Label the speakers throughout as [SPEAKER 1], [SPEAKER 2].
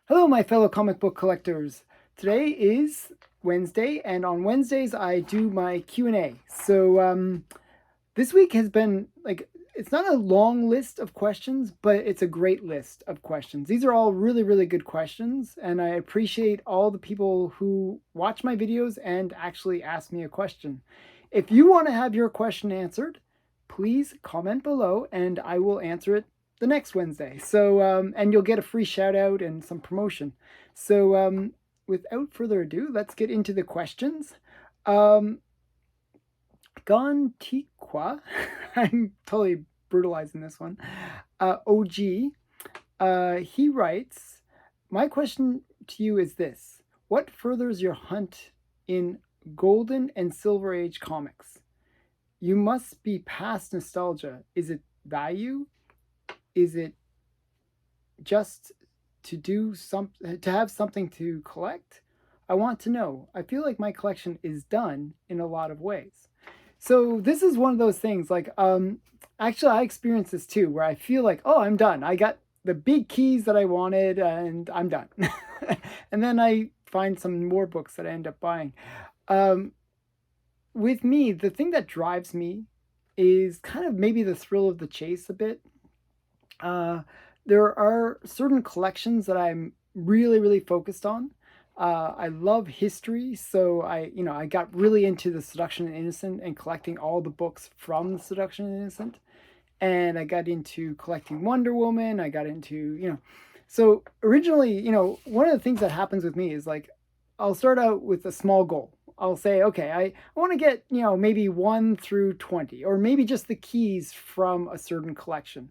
[SPEAKER 1] Hello, my fellow comic book collectors. Today is Wednesday, and on Wednesdays I do my Q&A. This week has been it's not a long list of questions, but it's a great list of questions. These are all really, really good questions, and I appreciate all the people who watch my videos and actually ask me a question. If you want to have your question answered, please comment below and I will answer it the next Wednesday. And you'll get a free shout out and some promotion. Without further ado, let's get into the questions. Um, Gontiqua, I'm totally brutalizing this one. OG, he writes, my question to you is this: what furthers your hunt in Golden and Silver Age comics? You must be past nostalgia. Is it value? Is it just to have something to collect? I want to know. I feel like my collection is done in a lot of ways. So this is one of those things actually I experienced this too where I feel like, "Oh, I'm done. I got the big keys that I wanted and I'm done." And then I find some more books that I end up buying. Um with me, the thing that drives me is kind of maybe the thrill of the chase a bit. Uh, there are certain collections that I'm really, really focused on. I love history, so I got really into the Seduction and Innocent and collecting all the books from the Seduction and Innocent. And I got into collecting Wonder Woman. I got into. So originally, one of the things that happens with me is like, I'll start out with a small goal. I'll say, okay, I want to get, maybe 1 through 20, or maybe just the keys from a certain collection.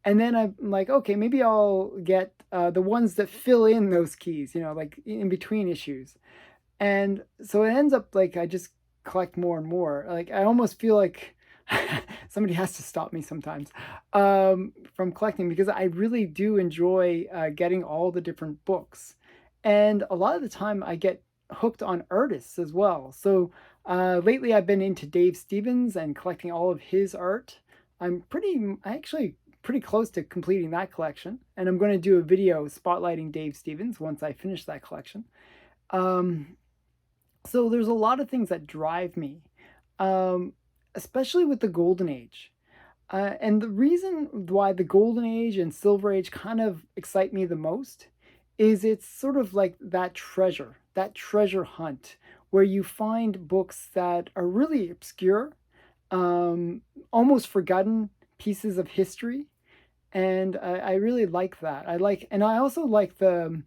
[SPEAKER 1] And then I'm like, okay, maybe I'll get the ones that fill in those keys, like in between issues. And so it ends up like I just collect more and more. Like I almost feel like somebody has to stop me sometimes from collecting because I really do enjoy getting all the different books. And a lot of the time I get hooked on artists as well. So lately I've been into Dave Stevens and collecting all of his art. Actually pretty close to completing that collection, and I'm going to do a video spotlighting Dave Stevens once I finish that collection. Um, so there's a lot of things that drive me, um, especially with the Golden Age. And the reason why the Golden Age and Silver Age kind of excite me the most is it's sort of like that treasure hunt, where you find books that are really obscure, almost forgotten pieces of history, and I really like that. And I also like the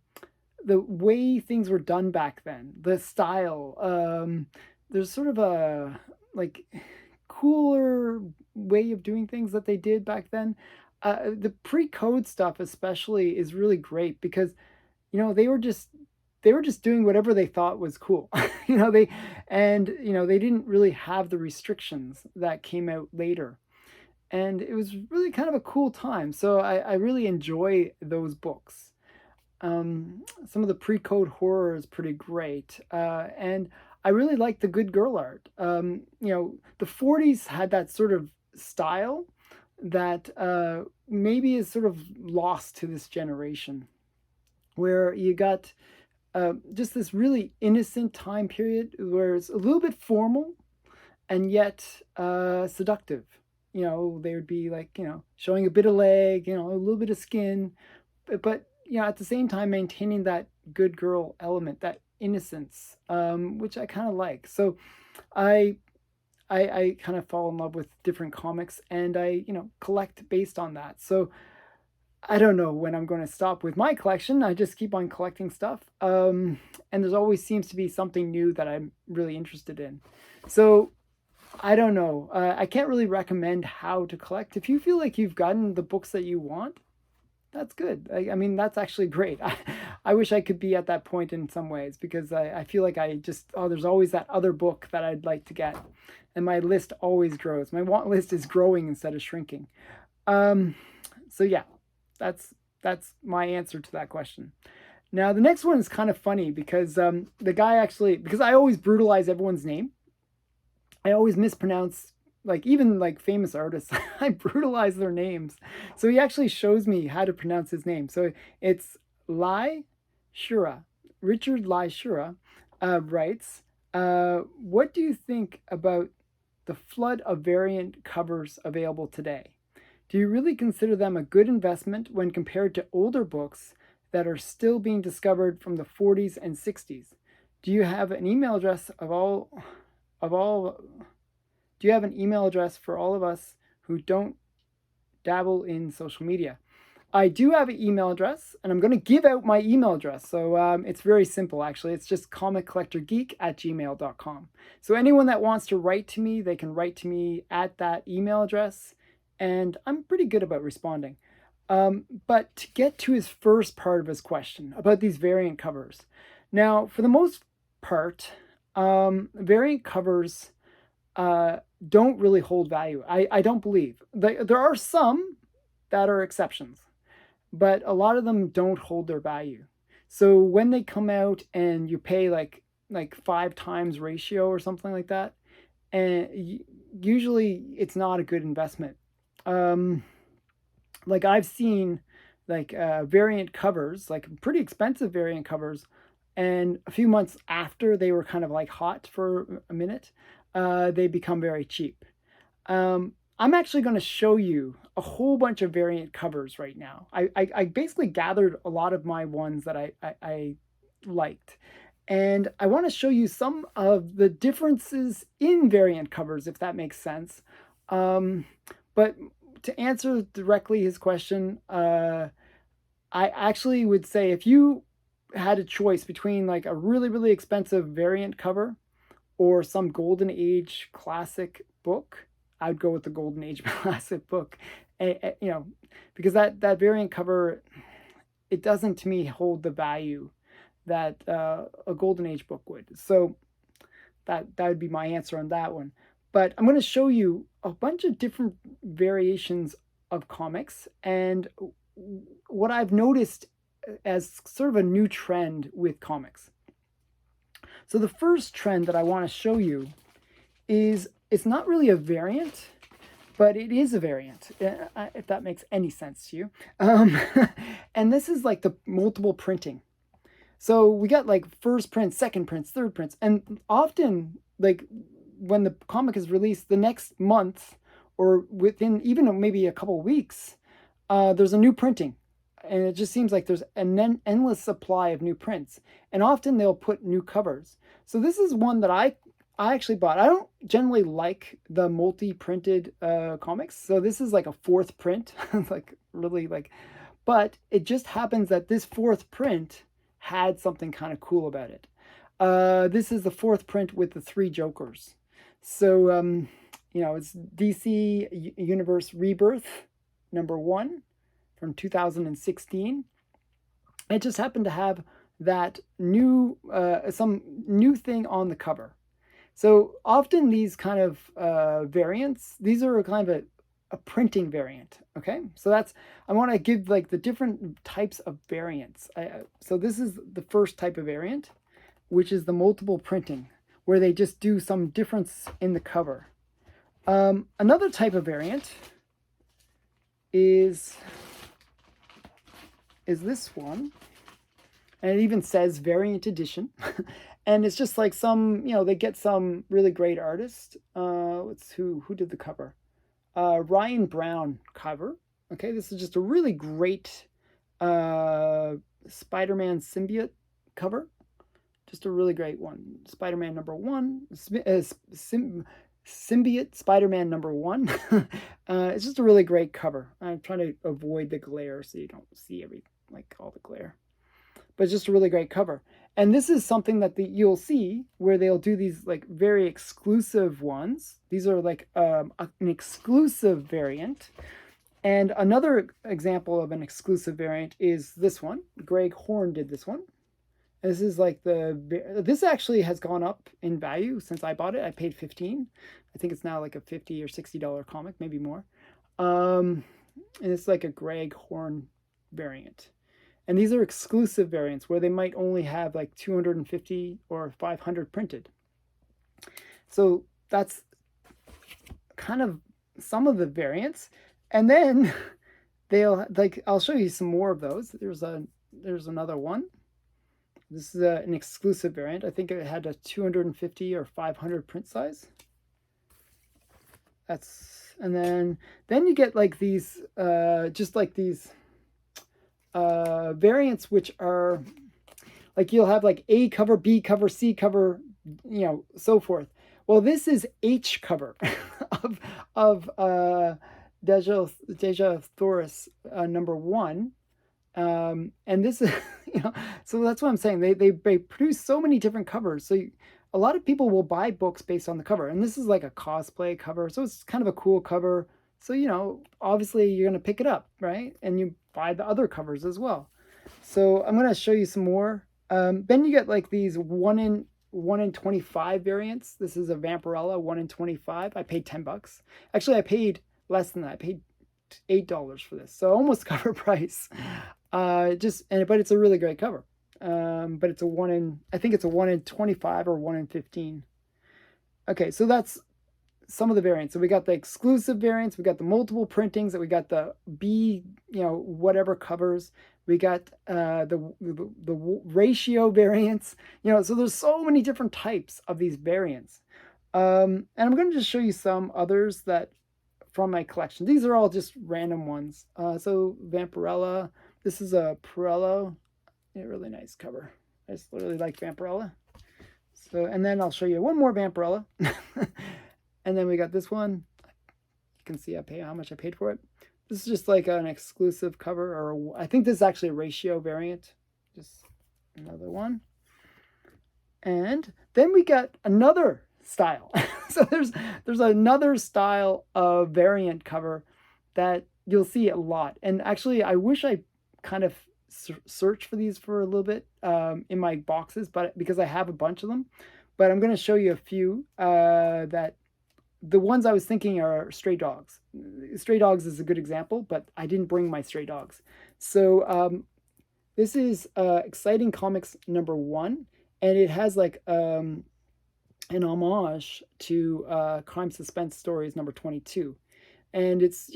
[SPEAKER 1] way things were done back then, the style. There's sort of a like cooler way of doing things that they did back then. The pre-code stuff especially is really great because they were just doing whatever they thought was cool. They didn't really have the restrictions that came out later, and it was really kind of a cool time. So I really enjoy those books. Some of the pre-code horror is pretty great, and I really like the good girl art. The '40s had that sort of style that maybe is sort of lost to this generation, where you got just this really innocent time period where it's a little bit formal and yet seductive. They would be like, showing a bit of leg, a little bit of skin, but at the same time maintaining that good girl element, that innocence, which I kind of like. So I I kind of fall in love with different comics and I collect based on that. So I don't know when I'm going to stop with my collection. I just keep on collecting stuff. And there's always seems to be something new that I'm really interested in. So I don't know. I can't really recommend how to collect. If you feel like you've gotten the books that you want, that's good. I mean, that's actually great. I wish I could be at that point in some ways because I feel like there's always that other book that I'd like to get. And my list always grows. My want list is growing instead of shrinking. Um, so yeah, that's that's my answer to that question. Now the next one is kind of funny because the guy actually, because I always brutalize everyone's name. I always mispronounce, like, even like famous artists. I brutalize their names. So he actually shows me how to pronounce his name. So it's Lai Shura, Richard Lai Shura, writes, what do you think about the flood of variant covers available today? Do you really consider them a good investment when compared to older books that are still being discovered from the 40s and 60s? Do you have an email address of all do you have an email address for all of us who don't dabble in social media? I do have an email address, and I'm going to give out my email address. So it's very simple, actually. It's just comiccollectorgeek@gmail.com. So anyone that wants to write to me, they can write to me at that email address, and I'm pretty good about responding. But to get to his first part of his question about these variant covers. Now, for the most part, variant covers don't really hold value. I don't believe. There are some that are exceptions, but a lot of them don't hold their value. So when they come out and you pay like 5 times ratio or something like that, and usually it's not a good investment. Like I've seen like variant covers, like pretty expensive variant covers, and a few months after they were kind of like hot for a minute, they become very cheap. I'm actually going to show you a whole bunch of variant covers right now. I basically gathered a lot of my ones that I liked. And I want to show you some of the differences in variant covers, if that makes sense. But to answer directly his question, I actually would say if you had a choice between like a really, really expensive variant cover or some Golden Age classic book, I'd go with the Golden Age classic book. Because that variant cover, it doesn't to me hold the value that a Golden Age book would. So that would be my answer on that one. But I'm going to show you a bunch of different variations of comics and what I've noticed as sort of a new trend with comics. So the first trend that I want to show you is it's not really a variant, but it is a variant, if that makes any sense to you. And this is like the multiple printing. So we got like first prints, second prints, third prints, and often like when the comic is released the next month or within even maybe a couple of weeks, there's a new printing. And it just seems like there's an endless supply of new prints. And often they'll put new covers. So this is one that I actually bought. I don't generally like the multi-printed comics. So this is like a fourth print. Like really like, but it just happens that this fourth print had something kind of cool about it. This is the fourth print with the 3 Jokers. So, it's DC Universe Rebirth #1 from 2016. It just happened to have that new, some new thing on the cover. So often these kind of variants, these are kind of a printing variant. Okay, so I want to give like the different types of variants. So this is the first type of variant, which is the multiple printing, where they just do some difference in the cover. Another type of variant is this one, and it even says variant edition. And it's just like some, they get some really great artist. Who did the cover? Ryan Brown cover. Okay, this is just a really great Spider-Man symbiote cover. Just a really great one. Spider-Man #1, symbiote Spider-Man #1. It's just a really great cover. I'm trying to avoid the glare so you don't see all the glare. But it's just a really great cover. And this is something that you'll see where they'll do these like very exclusive ones. These are like an exclusive variant. And another example of an exclusive variant is this one. Greg Horn did this one. This is like this actually has gone up in value since I bought it. I paid $15. I think it's now like a $50 or $60 comic, maybe more. And it's like a Greg Horn variant. And these are exclusive variants where they might only have like 250 or 500 printed. So that's kind of some of the variants. And then I'll show you some more of those. There's another one. This is an exclusive variant. I think it had a 250 or 500 print size. And then you get like these, just like these variants, which are like you'll have like A cover, B cover, C cover, so forth. Well, this is H cover of Deja Thoris #1. And this is, so that's what I'm saying. They produce so many different covers. So a lot of people will buy books based on the cover. And this is like a cosplay cover. So it's kind of a cool cover. So, obviously you're going to pick it up, right? And you buy the other covers as well. So I'm going to show you some more. Then you get like these 1 in 25 variants. This is a Vampirella 1 in 25. I paid $10. Actually, I paid less than that. I paid $8 for this, so almost cover price. But it's a really great cover. But it's I think it's a 1 in 25 or 1 in 15. Okay, so that's some of the variants. So we got the exclusive variants, we got the multiple printings, we got the B, whatever covers, we got the ratio variants, so there's so many different types of these variants. And I'm going to just show you some others that from my collection. These are all just random ones. So Vampirella, this is a Perello, really nice cover. I just really like Vampirella. So, and then I'll show you one more Vampirella. And then we got this one. You can see how much I paid for it. This is just like an exclusive cover, or I think this is actually a ratio variant. Just another one. And then we got another style. So there's another style of variant cover that you'll see a lot. And actually, I wish I kind of searched for these for a little bit in my boxes, but because I have a bunch of them. But I'm going to show you a few that the ones I was thinking are Stray Dogs. Stray Dogs is a good example, but I didn't bring my Stray Dogs. So this is Exciting Comics #1, and it has like an homage to Crime Suspense Stories #22. And it's,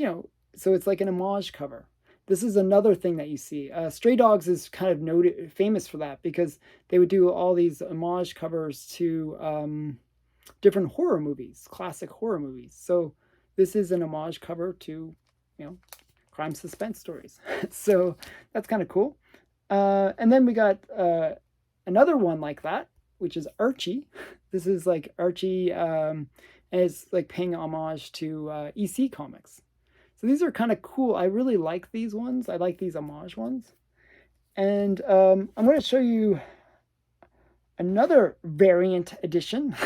[SPEAKER 1] so it's like an homage cover. This is another thing that you see. Stray Dogs is kind of famous for that, because they would do all these homage covers to different horror movies, classic horror movies. So this is an homage cover to, Crime Suspense Stories. So that's kind of cool. And then we got another one like that, which is Archie. This is like Archie, and it's like paying homage to EC Comics. So these are kind of cool. I really like these ones. I like these homage ones. And I'm going to show you another variant edition.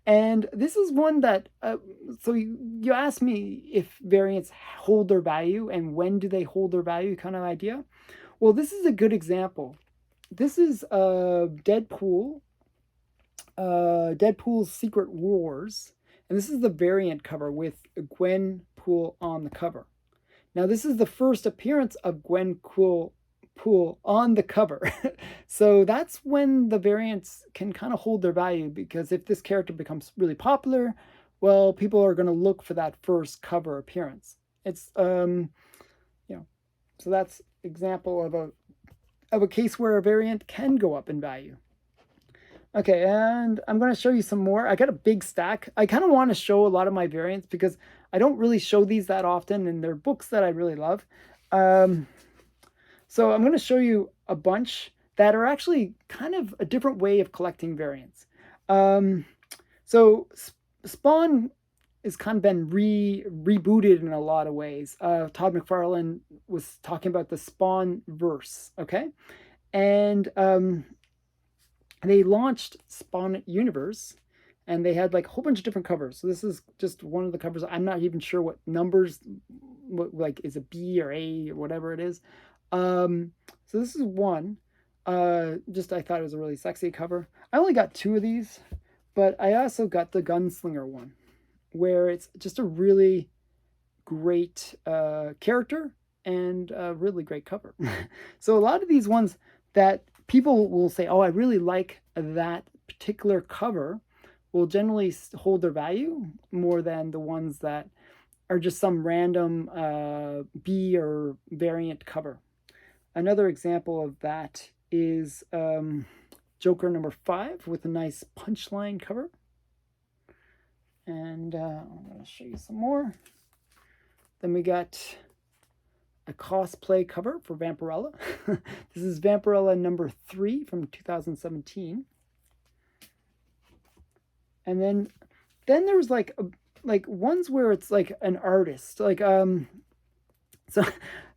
[SPEAKER 1] And this is one that, so you asked me if variants hold their value and when do they hold their value kind of idea. Well, this is a good example. This is Deadpool's Secret Wars. And this is the variant cover with Gwenpool on the cover. Now, this is the first appearance of Gwenpool on the cover. So that's when the variants can kind of hold their value, because if this character becomes really popular, well, people are going to look for that first cover appearance. It's, so that's example of a case where a variant can go up in value. Okay, and I'm going to show you some more. I got a big stack. I kind of want to show a lot of my variants because I don't really show these that often, and they're books that I really love. So I'm going to show you a bunch that are actually kind of a different way of collecting variants. So Spawn has kind of been rebooted in a lot of ways. Todd McFarlane was talking about the Spawn verse, okay? And they launched Spawn Universe, and they had like a whole bunch of different covers. So this is just one of the covers. I'm not even sure what numbers, like is it B or A or whatever it is. So this is one. I thought it was a really sexy cover. I only got 2 of these, but I also got the Gunslinger one, where it's just a really great character and a really great cover. So a lot of these ones that people will say, oh, I really like that particular cover, will generally hold their value more than the ones that are just some random B or variant cover. Another example of that is Joker number 5 with a nice punchline cover. And I'm going to show you some more. Then we got a cosplay cover for Vampirella. This is Vampirella number 3 from 2017. And then there's like ones where it's like an artist, like so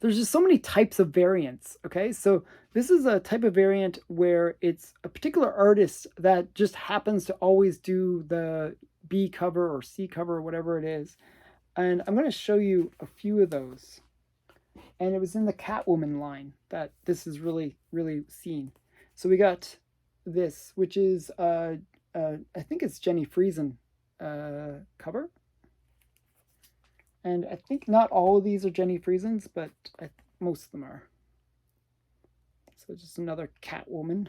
[SPEAKER 1] there's just so many types of variants. Okay, so this is a type of variant where it's a particular artist that just happens to always do the B cover or C cover or whatever it is. And I'm going to show you a few of those. And it was in the Catwoman line that this is really, really seen. So we got this, which is, I think it's Jenny Friesen cover. And I think not all of these are Jenny Friesen's, but most of them are. So just another Catwoman.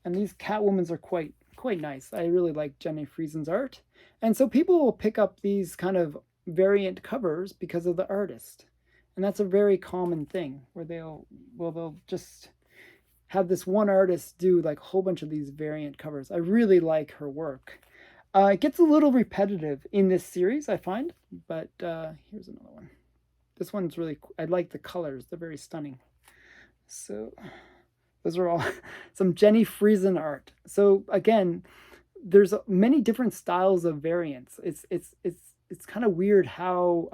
[SPEAKER 1] And these Catwomans are quite nice. I really like Jenny Friesen's art. And so people will pick up these kind of variant covers because of the artist. And that's a very common thing where they'll just have this one artist do like a whole bunch of these variant covers. I really like her work. It gets a little repetitive in this series, I find, but here's another one. This one's really, I like the colors. They're very stunning. So those are all some Jenny Friesen art. So again, there's many different styles of variants. It's kind of weird how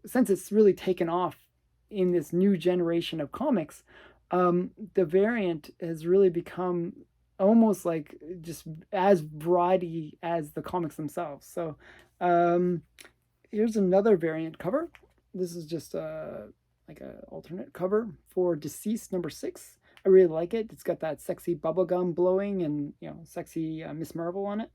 [SPEAKER 1] since it's really taken off in this new generation of comics, the variant has really become almost like just as variety as the comics themselves. So here's another variant cover. This is just like an alternate cover for Deceased number 6. I really like it. It's got that sexy bubblegum blowing and, you know, sexy Miss Marvel on it.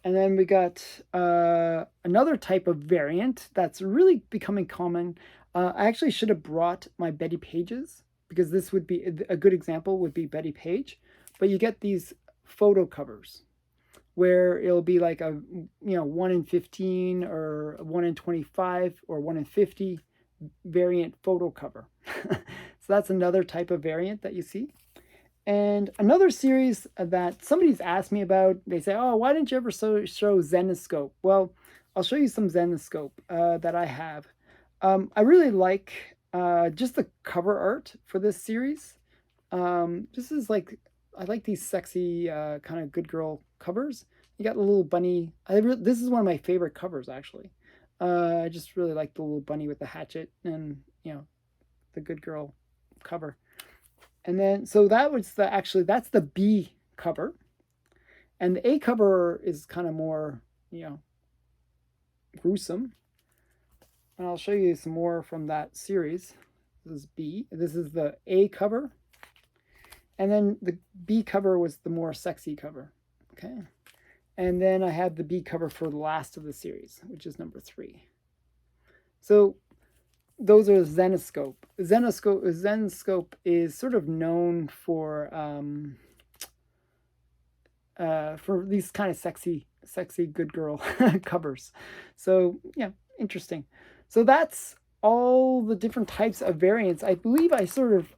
[SPEAKER 1] And then we got another type of variant that's really becoming common. I actually should have brought my Bettie Pages, because this would be a good example would be Bettie Page. But you get these photo covers where it'll be like a 1 in 15 or 1 in 25 or 1 in 50 variant photo cover. So that's another type of variant that you see. And another series that somebody's asked me about, they say, oh, why didn't you ever show Zenescope? Well, I'll show you some Zenescope that I have. I really like just the cover art for this series. This is like, I like these sexy kind of good girl covers. You got the little bunny. This is one of my favorite covers, actually. I just really like the little bunny with the hatchet and, the good girl cover. And then, so that was that's the B cover. And the A cover is kind of more, gruesome. And I'll show you some more from that series. This is B. This is the A cover. And then the B cover was the more sexy cover. Okay. And then I had the B cover for the last of the series, which is number 3. So those are Zenescope. Zenescope is sort of known for these kind of sexy good girl covers. So yeah, interesting. So that's all the different types of variants. I believe I sort of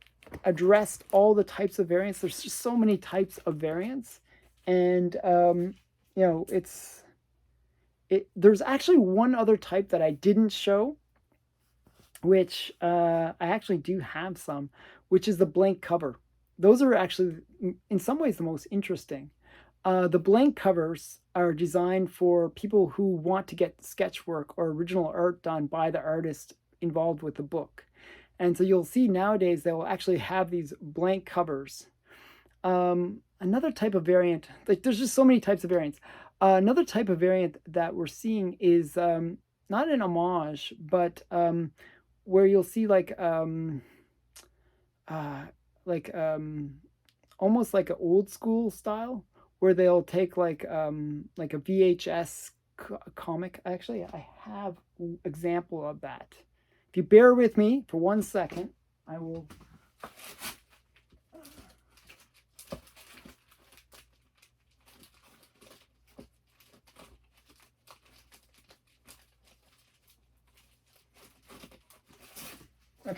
[SPEAKER 1] addressed all the types of variants. There's just so many types of variants, and there's actually one other type that I didn't show, which I actually do have some, which is the blank cover. Those are actually, in some ways, the most interesting. The blank covers are designed for people who want to get sketch work or original art done by the artist involved with the book. And so you'll see nowadays they will actually have these blank covers. Another type of variant, like there's just so many types of variants. Another type of variant that we're seeing is not an homage, but where you'll see like almost like an old school style, where they'll take like a VHS comic. Actually, I have an example of that. If you bear with me for 1 second, I will.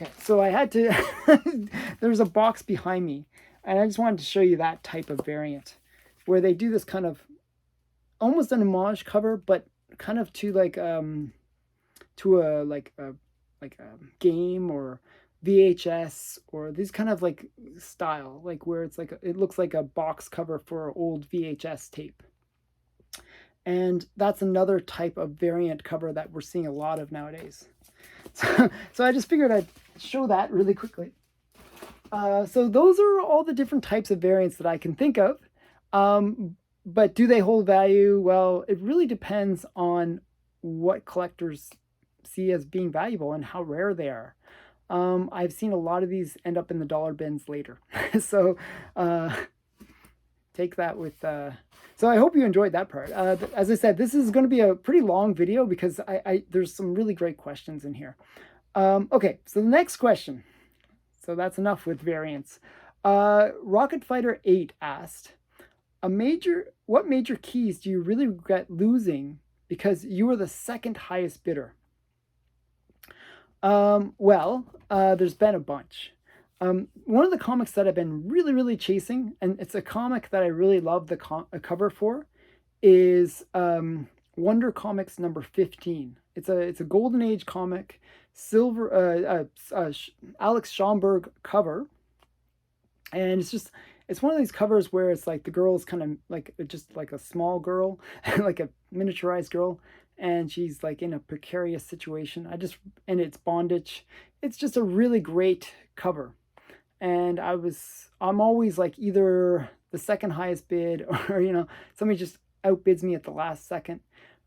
[SPEAKER 1] Okay, so I had to, there's a box behind me, and I just wanted to show you that type of variant, where they do this kind of, almost an homage cover, but kind of to like, to a game or VHS or these kind of like style, like where it's like, it looks like a box cover for old VHS tape. And that's another type of variant cover that we're seeing a lot of nowadays. So I just figured I'd show that really quickly. So those are all the different types of variants that I can think of. But do they hold value? Well, it really depends on what collectors see as being valuable and how rare they are. I've seen a lot of these end up in the dollar bins later. So take that with... So I hope you enjoyed that part. As I said, this is going to be a pretty long video because there's some really great questions in here. Okay, so the next question. So that's enough with variants. Rocket Fighter 8 asked, what major keys do you really regret losing because you were the second highest bidder? Well, there's been a bunch. One of the comics that I've been really, really chasing, and it's a comic that I really love the cover for, is Wonder Comics number 15. It's a Golden Age comic, Alex Schomburg cover, and it's one of these covers where it's like the girl's kind of like just like a small girl, like a miniaturized girl, and she's like in a precarious situation. And it's bondage. It's just a really great cover. And I'm always like either the second highest bid or, somebody just outbids me at the last second.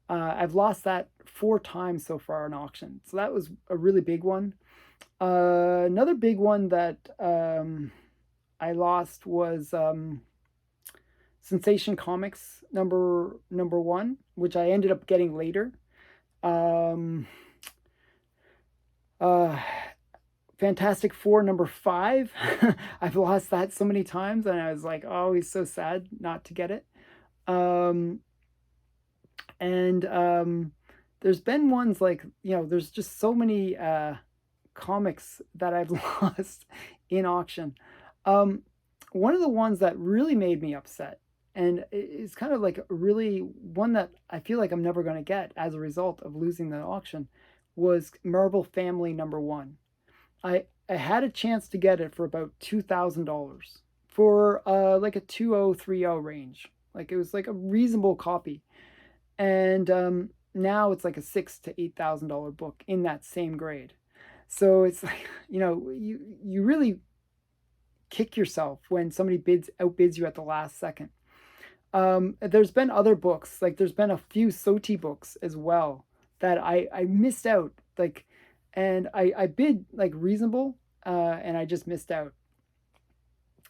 [SPEAKER 1] I've lost that 4 times so far in auction. So that was a really big one. Another big one that I lost was Sensation Comics number 1, which I ended up getting later. Fantastic Four number 5. I've lost that so many times, and I was like always so sad not to get it. There's been ones like, there's just so many comics that I've lost in auction. One of the ones that really made me upset, and it's kind of like really one that I feel like I'm never going to get as a result of losing the auction, was Marvel Family number 1. I had a chance to get it for about $2,000 for like a 2030 range. Like it was like a reasonable copy. And now it's like a $6,000 to $8,000 book in that same grade. So it's like, you really kick yourself when somebody outbids you at the last second. There's been other books, like there's been a few SOTI books as well that I missed out, like, and I bid like reasonable, and I just missed out.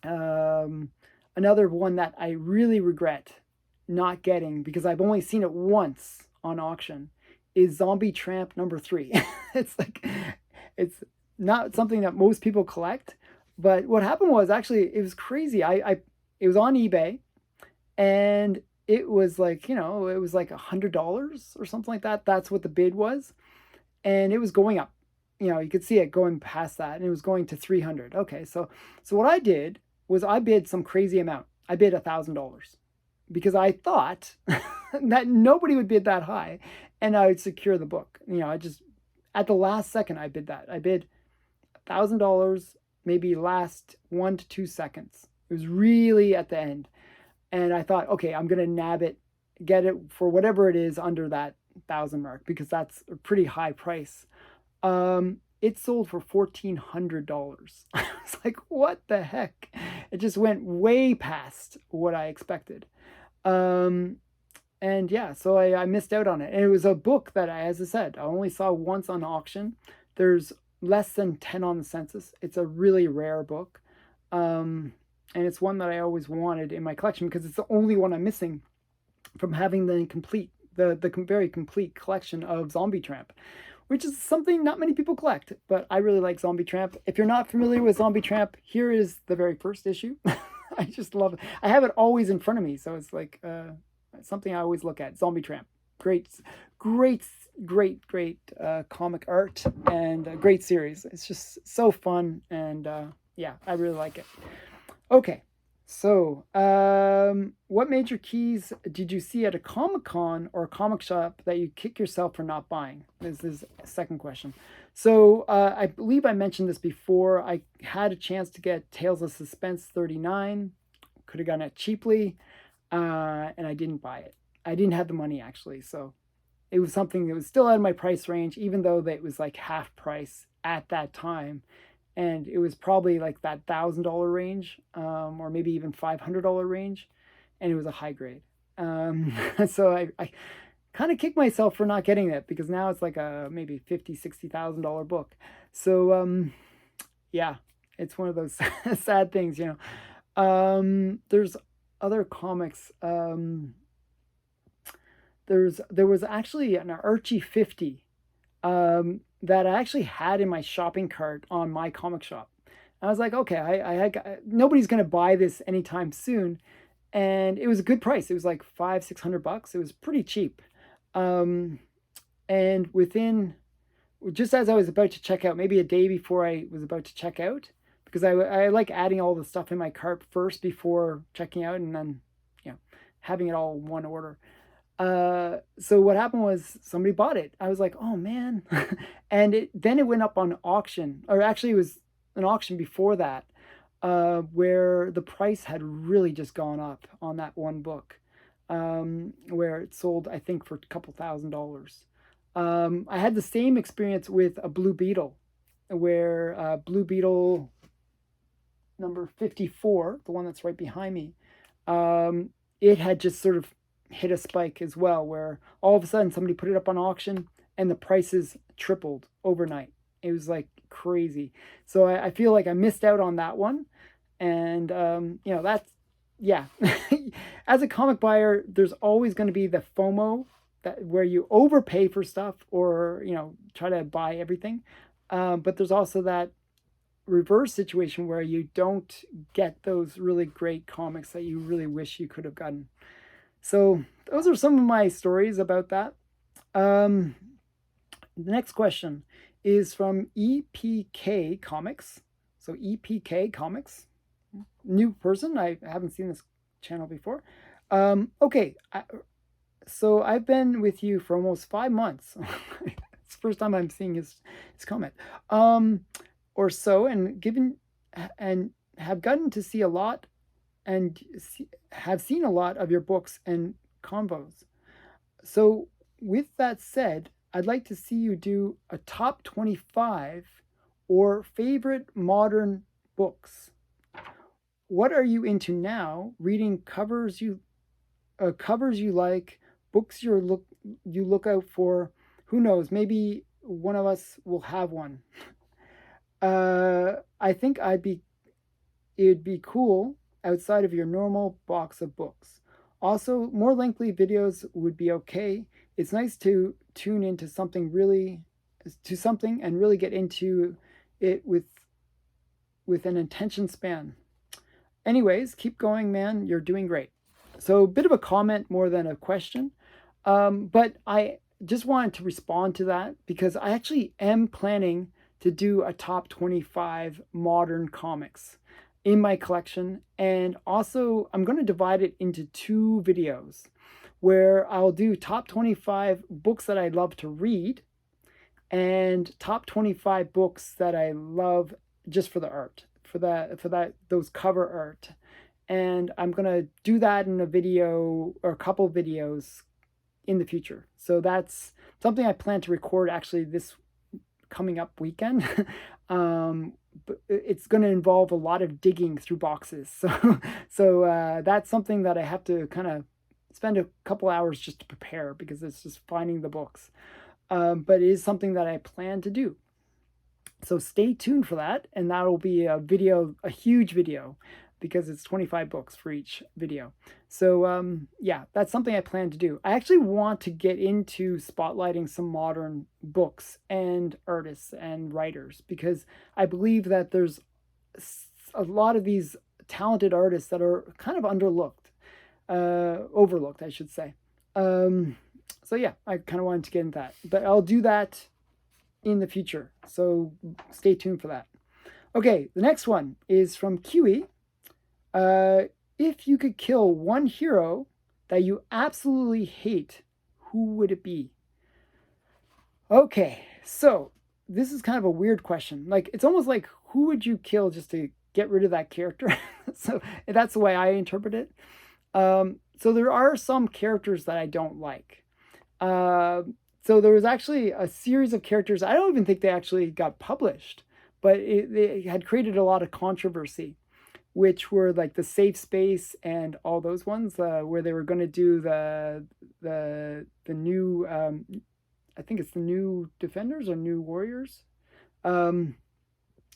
[SPEAKER 1] Another one that I really regret not getting because I've only seen it once on auction is Zombie Tramp number 3. It's not something that most people collect, but what happened was actually it was crazy. It was on eBay, and it was like, it was like $100 or something like that. That's what the bid was. And it was going up. You could see it going past that, and it was going to 300. Okay, so what I did was I bid some crazy amount. I bid $1,000 because I thought that nobody would bid that high, and I would secure the book. I just at the last second I bid that. I bid $1,000, maybe last 1 to 2 seconds. It was really at the end, and I thought, okay, I'm gonna nab it, get it for whatever it is under that 1,000 mark because that's a pretty high price. It sold for $1,400. I was like, what the heck? It just went way past what I expected. And yeah, so I missed out on it. And it was a book that as I said, I only saw once on auction. There's less than 10 on the census. It's a really rare book. And it's one that I always wanted in my collection because it's the only one I'm missing from having the very complete collection of Zombie Tramp, which is something not many people collect, but I really like Zombie Tramp. If you're not familiar with Zombie Tramp, here is the very first issue. I just love it. I have it always in front of me, so it's like something I always look at, Zombie Tramp. great, great, great comic art and a great series. It's just so fun, and yeah, I really like it. Okay, so what major keys did you see at a Comic Con or a comic shop that you kick yourself for not buying? This is a second question. So I believe I mentioned this before. I had a chance to get Tales of Suspense 39. Could have gotten it cheaply, and I didn't buy it. I didn't have the money actually, so it was something that was still out of my price range, even though that it was like half price at that time, and it was probably like that $1,000 range, or maybe even $500 range, and it was a high grade. So I kind of kicked myself for not getting it because now it's like a maybe $50,000-$60,000 book. So yeah, it's one of those sad things, you know. There's other comics. There was actually an Archie 50 that I actually had in my shopping cart on my comic shop. I was like, okay, nobody's gonna buy this anytime soon, and it was a good price. It was like 500-600 bucks. It was pretty cheap, um, and within just as I was about to check out, maybe a day before I was about to check out, because I like adding all the stuff in my cart first before checking out, and then you know having it all in one order. So what happened was somebody bought it. I was like, oh man. And then it went up on auction, or actually it was an auction before that, where the price had really just gone up on that one book, where it sold, I think, for a couple $1,000s. I had the same experience with a Blue Beetle, where Blue Beetle number 54, the one that's right behind me, it had just sort of hit a spike as well, where all of a sudden somebody put it up on auction and the prices tripled overnight. It was like crazy. So I feel like I missed out on that one. And, you know, that's, yeah. As a comic buyer, there's always going to be the FOMO, that where you overpay for stuff or, you know, try to buy everything. But there's also that reverse situation where you don't get those really great comics that you really wish you could have gotten. So those are some of my stories about that. The next question is from EPK Comics. So EPK Comics, new person. I haven't seen this channel before. Okay, so I've been with you for almost 5 months. It's the first time I'm seeing his comment. Or so, and have gotten to see a lot and have seen a lot of your books and convos. So, with that said, I'd like to see you do a top 25 or favorite modern books. What are you into now? Reading covers you like, books you look out for. Who knows? Maybe one of us will have one. I think it'd be cool outside of your normal box of books. Also, more lengthy videos would be okay. It's nice to tune into something and really get into it with an attention span. Anyways, keep going, man. You're doing great. So, a bit of a comment more than a question. But I just wanted to respond to that because I actually am planning to do a top 25 modern comics in my collection. And also, I'm going to divide it into 2 videos where I'll do top 25 books that I love to read and top 25 books that I love just for the art, those cover art. And I'm going to do that in a video or a couple videos in the future. So that's something I plan to record actually this coming up weekend. But it's going to involve a lot of digging through boxes. So that's something that I have to kind of spend a couple hours just to prepare because it's just finding the books. But it is something that I plan to do. So stay tuned for that, and that will be a huge video, because it's 25 books for each video. So yeah, that's something I plan to do. I actually want to get into spotlighting some modern books and artists and writers, because I believe that there's a lot of these talented artists that are kind of overlooked, I should say. So So yeah, I kind of wanted to get into that, but I'll do that in the future. So stay tuned for that. Okay, the next one is from Kiwi. If you could kill one hero that you absolutely hate, who would it be? Okay, so this is kind of a weird question. Like, it's almost like who would you kill just to get rid of that character? So that's the way I interpret it. So there are some characters that I don't like. Uh, so there was actually a series of characters. I don't even think they actually got published, but they had created a lot of controversy, which were like the Safe Space and all those ones, where they were going to do the new I think it's the New Defenders or New Warriors. Um,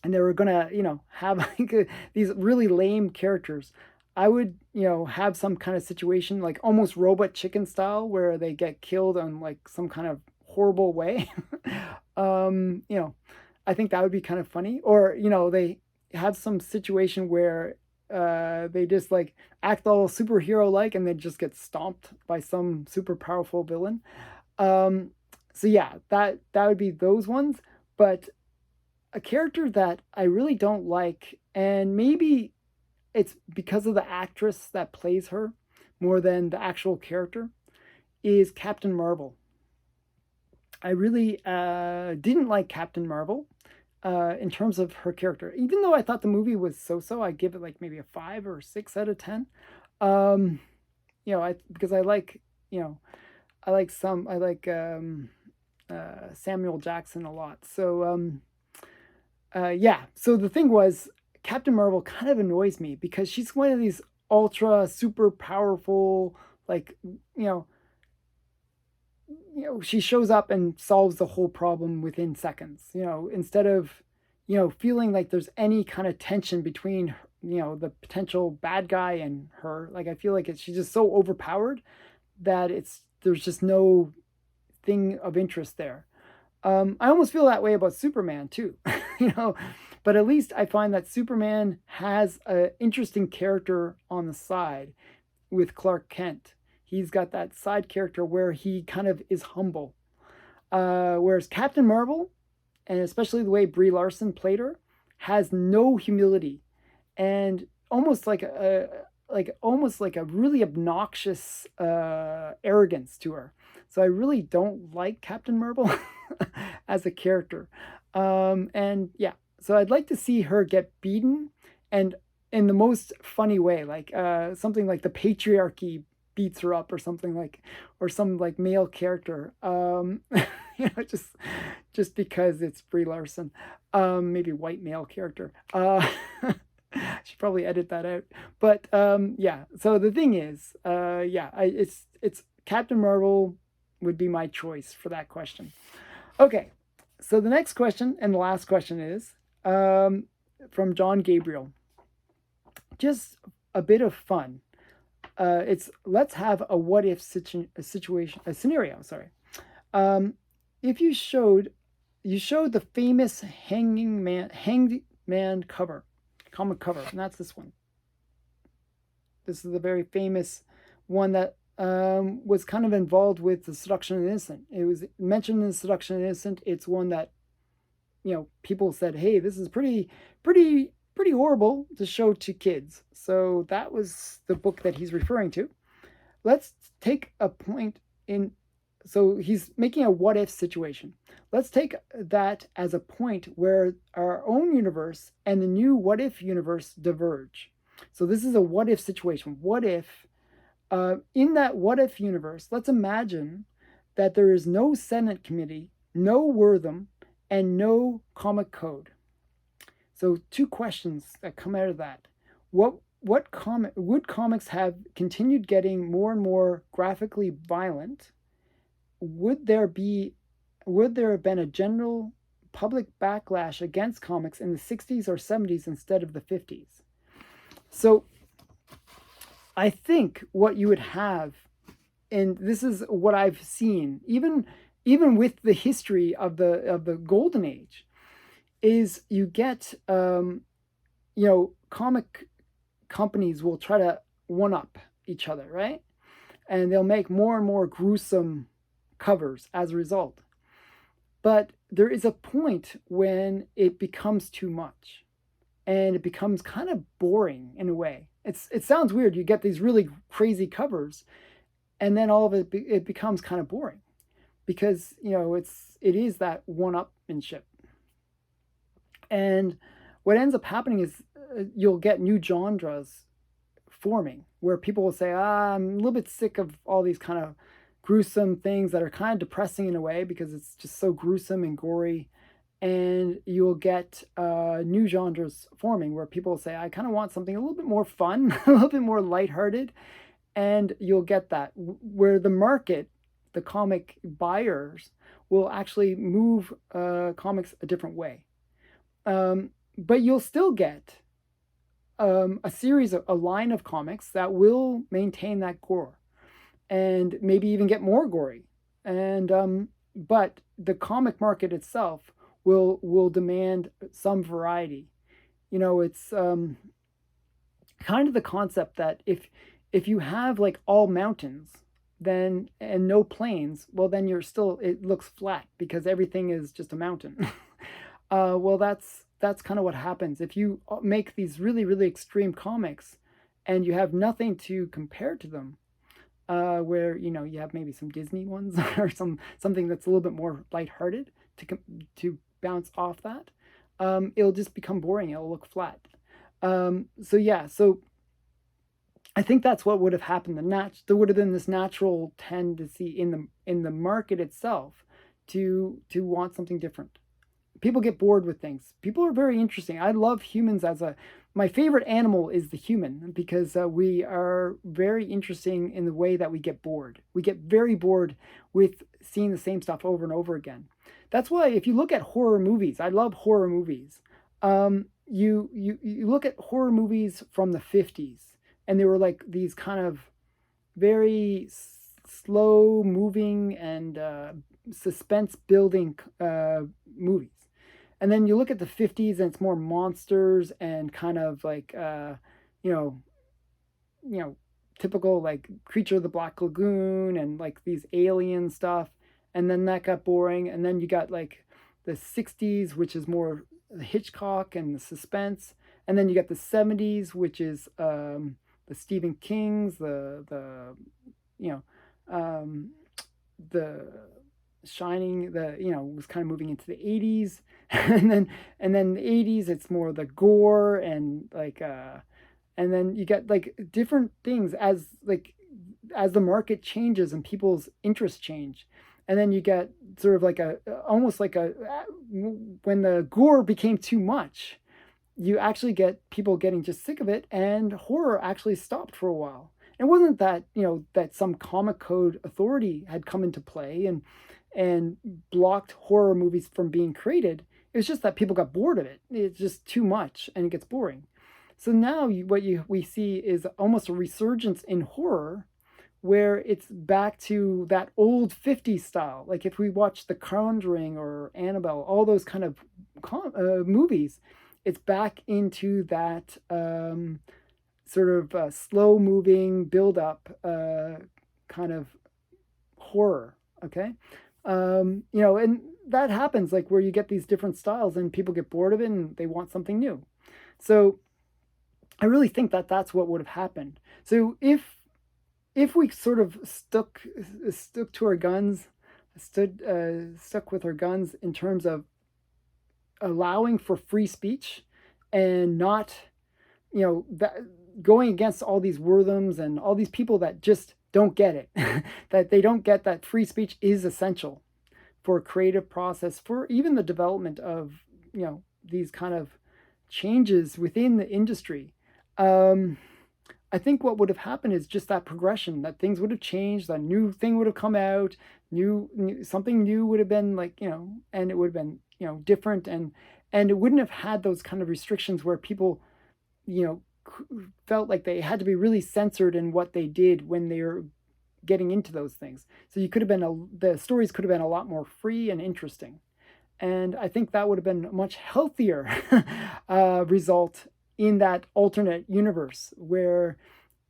[SPEAKER 1] and they were gonna, have like these really lame characters. I would, have some kind of situation like almost Robot Chicken style where they get killed on like some kind of horrible way. um, you know, I think that would be kind of funny. Or, they have some situation where they just like act all superhero like and they just get stomped by some super powerful villain. Um, so yeah, that would be those ones. But a character that I really don't like, and maybe it's because of the actress that plays her more than the actual character, is Captain Marvel. I really didn't like Captain Marvel in terms of her character. Even though I thought the movie was so-so, I give it like maybe a 5 or 6 out of 10. Um, because I like, I like Samuel Jackson a lot. So yeah. So the thing was, Captain Marvel kind of annoys me because she's one of these ultra super powerful, like you know, she shows up and solves the whole problem within seconds. Instead of feeling like there's any kind of tension between the potential bad guy and her. Like I feel like she's just so overpowered that there's just no thing of interest there. I almost feel that way about Superman too, you know. But at least I find that Superman has an interesting character on the side with Clark Kent. He's got that side character where he kind of is humble. Whereas Captain Marvel, and especially the way Brie Larson played her, has no humility and almost like a really obnoxious arrogance to her. So I really don't like Captain Marvel as a character. And yeah, so I'd like to see her get beaten, and in the most funny way, like something like the patriarchy beats her up or something like, or some like male character. Just because it's Brie Larson. Maybe white male character. I should probably edit that out. But yeah. So the thing is, yeah, it's Captain Marvel would be my choice for that question. Okay. So the next question and the last question is from John Gabriel. Just a bit of fun. It's let's have a what if a scenario. Sorry. If you showed the famous hanged man comic cover, and that's this one. This is the very famous one that was kind of involved with the Seduction of the Innocent. It was mentioned in the Seduction of the Innocent. It's one that people said, "Hey, this is pretty horrible to show to kids." So that was the book that he's referring to. Let's take a point in. So he's making a what if situation. Let's take that as a point where our own universe and the new what if universe diverge. So this is a what if situation. What if, in that what if universe, let's imagine that there is no Senate committee, no Wortham, and no comic code. So two questions that come out of that. Would comics have continued getting more and more graphically violent? Would there have been a general public backlash against comics in the 60s or 70s instead of the 50s? So I think what you would have, and this is what I've seen, even with the history of the golden age, is you get comic companies will try to one up each other, right? And they'll make more and more gruesome covers as a result. But there is a point when it becomes too much and it becomes kind of boring in a way. It sounds weird. You get these really crazy covers, and then all of it becomes kind of boring because it is that one-upmanship. And what ends up happening is you'll get new genres forming where people will say, I'm a little bit sick of all these kind of gruesome things that are kind of depressing in a way because it's just so gruesome and gory. And you'll get new genres forming where people will say, I kind of want something a little bit more fun, a little bit more lighthearted. And you'll get that where the market, the comic buyers, will actually move comics a different way. But you'll still get a series of a line of comics that will maintain that gore and maybe even get more gory. And but the comic market itself will demand some variety. It's kind of the concept that if you have like all mountains then and no plains, well then it looks flat because everything is just a mountain. Well, that's kind of what happens if you make these really, really extreme comics and you have nothing to compare to them. Where you have maybe some Disney ones or something that's a little bit more lighthearted to bounce off that. It'll just become boring. It'll look flat. So I think that's what would have happened. There would have been this natural tendency in the market itself to want something different. People get bored with things. People are very interesting. I love humans my favorite animal is the human because we are very interesting in the way that we get bored. We get very bored with seeing the same stuff over and over again. That's why if you look at horror movies, I love horror movies. You look at horror movies from the 50s, and they were like these kind of very slow moving and suspense building movies. And then you look at the 50s and it's more monsters and kind of like typical like Creature of the Black Lagoon and like these alien stuff. And then that got boring. And then you got like the 60s, which is more Hitchcock and the suspense. And then you got the 70s, which is the Stephen King's, the Shining, was kind of moving into the 80s. and then the 80s it's more the gore and like and then you get like different things as the market changes and people's interests change. And then you get sort of like almost like when the gore became too much, you actually get people getting just sick of it, and horror actually stopped for a while. It wasn't that that some comic code authority had come into play and blocked horror movies from being created. It was just that people got bored of it. It's just too much and it gets boring. So now we see is almost a resurgence in horror where it's back to that old 50s style. Like if we watch The Conjuring or Annabelle, all those kind of movies, it's back into that sort of slow moving build up kind of horror. Okay. And that happens like where you get these different styles and people get bored of it and they want something new. So I really think that that's what would have happened. So if we sort of stuck to our guns, stuck with our guns in terms of allowing for free speech and not, that going against all these Worthams and all these people that just don't get it, that they don't get that free speech is essential for a creative process, for even the development of, these kind of changes within the industry. I think what would have happened is just that progression, that things would have changed, a new thing would have come out, something new would have been like, and it would have been, different, and it wouldn't have had those kind of restrictions where people, felt like they had to be really censored in what they did when they were getting into those things. So the stories could have been a lot more free and interesting. And I think that would have been a much healthier result in that alternate universe where,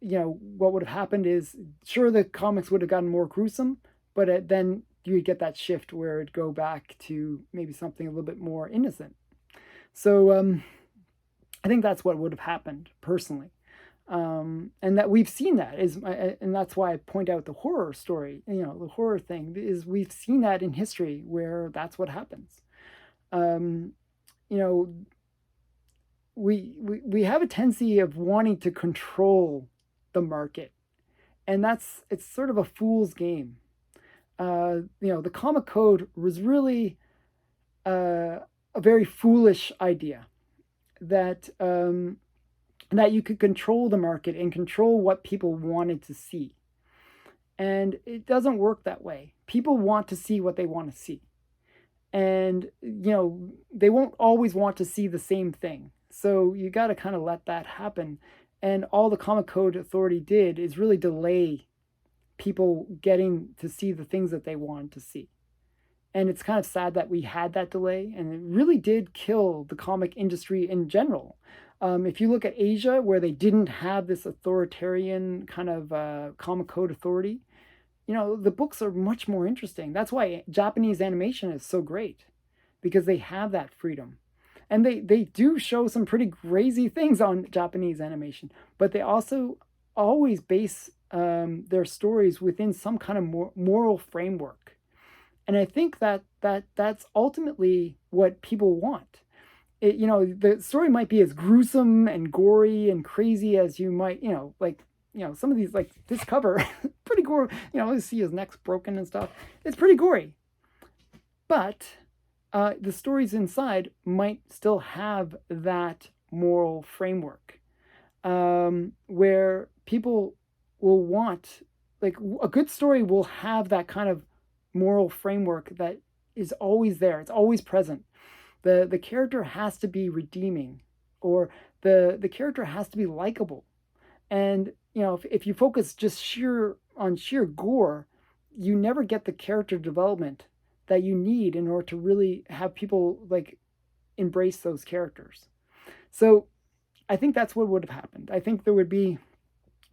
[SPEAKER 1] what would have happened is, sure, the comics would have gotten more gruesome, but then you would get that shift where it'd go back to maybe something a little bit more innocent. So I think that's what would have happened personally. And that we've seen that is, and that's why I point out the horror story, the horror thing is we've seen that in history where that's what happens. Um, you know, we have a tendency of wanting to control the market, and it's sort of a fool's game. The comic code was really a very foolish idea that that you could control the market and control what people wanted to see. And it doesn't work that way. People want to see what they want to see. And, they won't always want to see the same thing. So you got to kind of let that happen. And all the Comic Code Authority did is really delay people getting to see the things that they wanted to see. And it's kind of sad that we had that delay, and it really did kill the comic industry in general. If you look at Asia, where they didn't have this authoritarian kind of comic code authority, the books are much more interesting. That's why Japanese animation is so great, because they have that freedom. And they do show some pretty crazy things on Japanese animation, but they also always base their stories within some kind of moral framework. And I think that's ultimately what people want. The story might be as gruesome and gory and crazy as you might, some of these, like this cover, pretty gory. You see his neck's broken and stuff. It's pretty gory. But the stories inside might still have that moral framework, where people will want, like, a good story will have that kind of moral framework that is always there. It's always present. The character has to be redeeming, or the character has to be likable. And if you focus just on sheer gore, you never get the character development that you need in order to really have people like embrace those characters. So I think that's what would have happened. I think there would be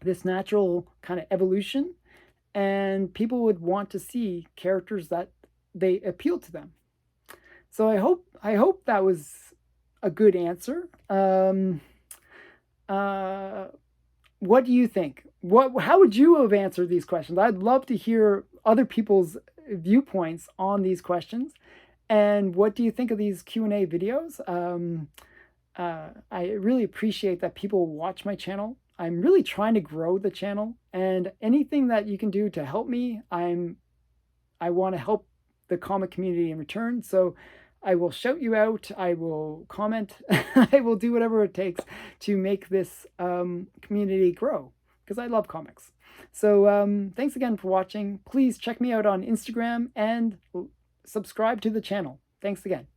[SPEAKER 1] this natural kind of evolution, and people would want to see characters that they appeal to them. So I hope that was a good answer. What do you think? How would you have answered these questions? I'd love to hear other people's viewpoints on these questions. And what do you think of these Q&A videos? I really appreciate that people watch my channel. I'm really trying to grow the channel, and anything that you can do to help me, I want to help the comic community in return. So I will shout you out. I will comment. I will do whatever it takes to make this community grow, because I love comics. So thanks again for watching. Please check me out on Instagram and subscribe to the channel. Thanks again.